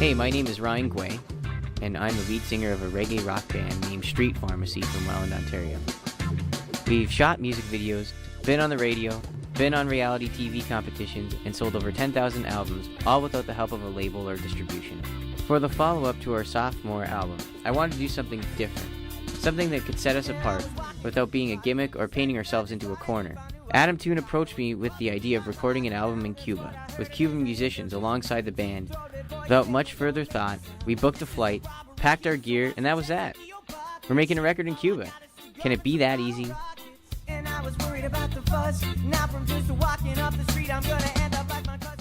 Hey, my name is Ryan Guay, and I'm the lead singer of a reggae rock band named Street Pharmacy from Welland, Ontario. We've shot music videos, been on the radio, been on reality TV competitions, and sold over 10,000 albums, all without the help of a label or distribution. For the follow-up to our sophomore album, I wanted to do something different, something that could set us apart without being a gimmick or painting ourselves into a corner. Adam Toon approached me with the idea of recording an album in Cuba, with Cuban musicians alongside the band. Without much further thought, we booked a flight, packed our gear, and that was that. We're making a record in Cuba. Can it be that easy? And I was worried about the fuss. Now from just walking up the street, I'm gonna end up like my cousin.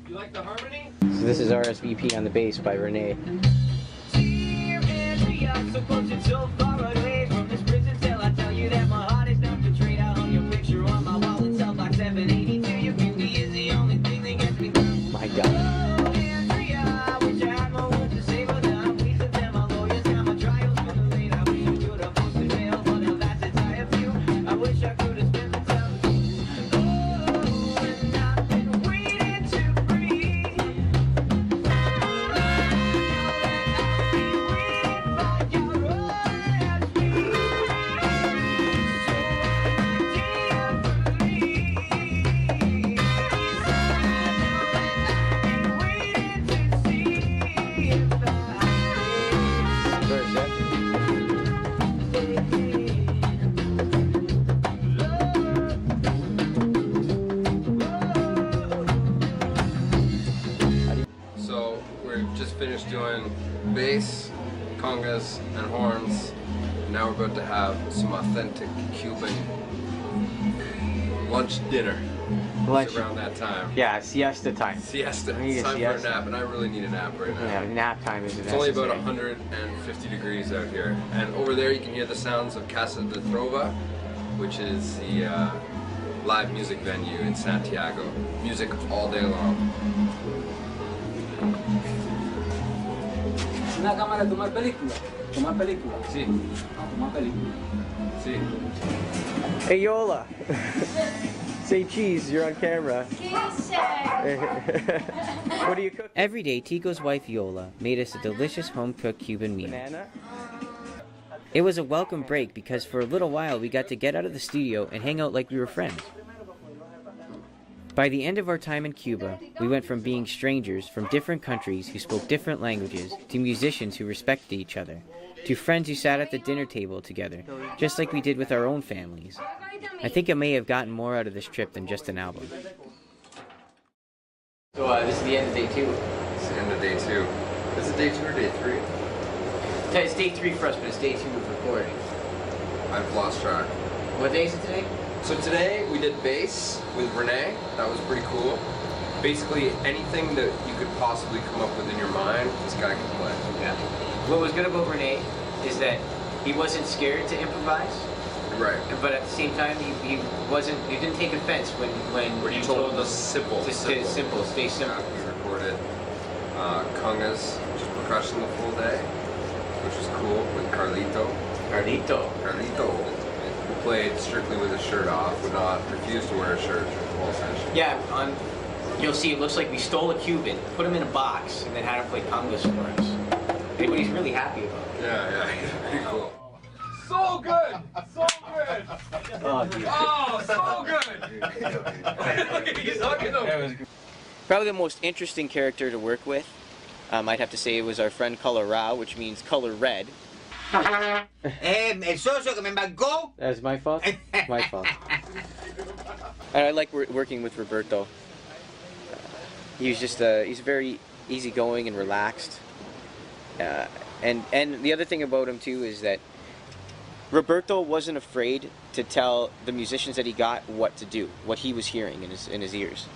You like the harmony? So this is RSVP on the bass by Renee. My God. So we've just finished doing bass, congas, and horns. Now we're about to have some authentic Cuban lunch dinner. It's around that time. Yeah, siesta time. Siesta. I need It's a time siesta. for a nap, and I really need a nap right now. Yeah, nap time is It's only about 150 degrees out here. And over there you can hear the sounds of Casa de Trova, which is the live music venue in Santiago. Music all day long. Una cámara, tomar película. Tomar película. Sí. Tomar película. Sí. Hey Yola! Say cheese, you're on camera. What do you cook? Every day, Tico's wife Yola made us a delicious home-cooked Cuban meal. Banana? It was a welcome break because for a little while we got to get out of the studio and hang out like we were friends. By the end of our time in Cuba, we went from being strangers from different countries who spoke different languages to musicians who respected each other, to friends who sat at the dinner table together, just like we did with our own families. I think I may have gotten more out of this trip than just an album. So this is the end of day 2. It's the end of day 2. Is it day 2 or day 3? It's day 3 for us, but it's day 2 of recording. I've lost track. What day is it today? So today we did bass with Renee. That was pretty cool. Basically anything that you could possibly come up with in your mind, this guy can play. Yeah. What was good about Renee is that he wasn't scared to improvise. Right. But at the same time, he didn't take offense when you told him to simple. Stay simple. We recorded congas, just percussion the full day, which was cool with Carlito. Carlito. Who played strictly with his shirt off, would not refuse to wear a shirt through the whole session. Yeah, you'll see it looks like we stole a Cuban, put him in a box, and then had him play congas for us. Everybody's really happy about it. Yeah, pretty cool. So good! So good! Oh, dude. Oh, so good! He's hugging them. Probably the most interesting character to work with, I'd have to say, was our friend Colorado, which means color red. El socio que me embarcó. That was my fault? My fault. And I like working with Roberto. He's just, he's very easygoing and relaxed. And the other thing about him too is that Roberto wasn't afraid to tell the musicians that he got what to do, what he was hearing in his ears.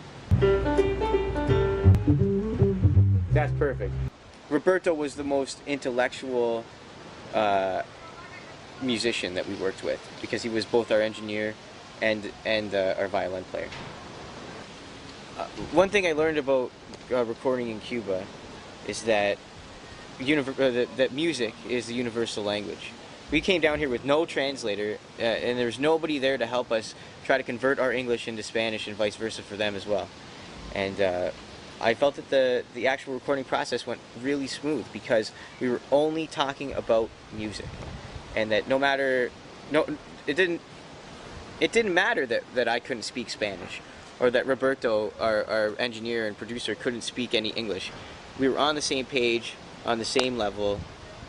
That's perfect. Roberto was the most intellectual musician that we worked with because he was both our engineer and our violin player. One thing I learned about recording in Cuba is that that music is the universal language. We came down here with no translator, and there was nobody there to help us try to convert our English into Spanish and vice versa for them as well. And I felt that the actual recording process went really smooth because we were only talking about music, and that it didn't matter that I couldn't speak Spanish, or that Roberto, our engineer and producer, couldn't speak any English. We were on the same page, on the same level,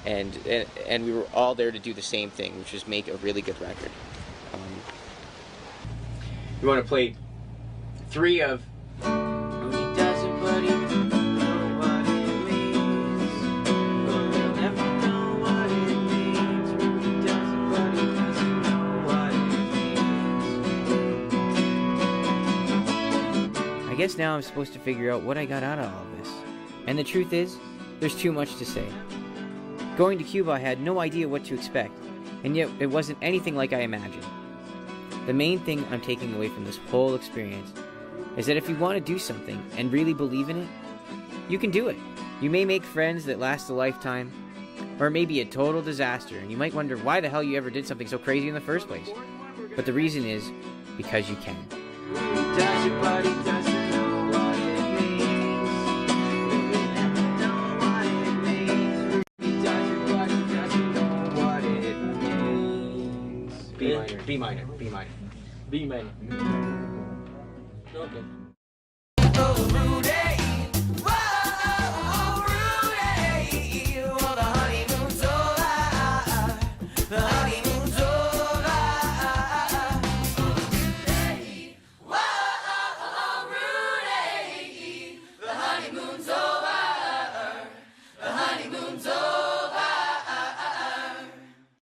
and we were all there to do the same thing, which is make a really good record. We want to play 3 of Rudy does it, but he doesn't know what it means. He'll never know what it means. Rudy does it, but he doesn't know what it means. I guess now I'm supposed to figure out what I got out of all this. And the truth is, there's too much to say. Going to Cuba, I had no idea what to expect, and yet it wasn't anything like I imagined. The main thing I'm taking away from this whole experience is that if you want to do something and really believe in it, you can do it. You may make friends that last a lifetime, or it may be a total disaster, and you might wonder why the hell you ever did something so crazy in the first place. But the reason is because you can. B minor. B minor. Okay. Oh, Rudy. Whoa, Rudy. Oh, the honeymoon's over. The honeymoon's over. Whoa, Rudy. The honeymoon's over.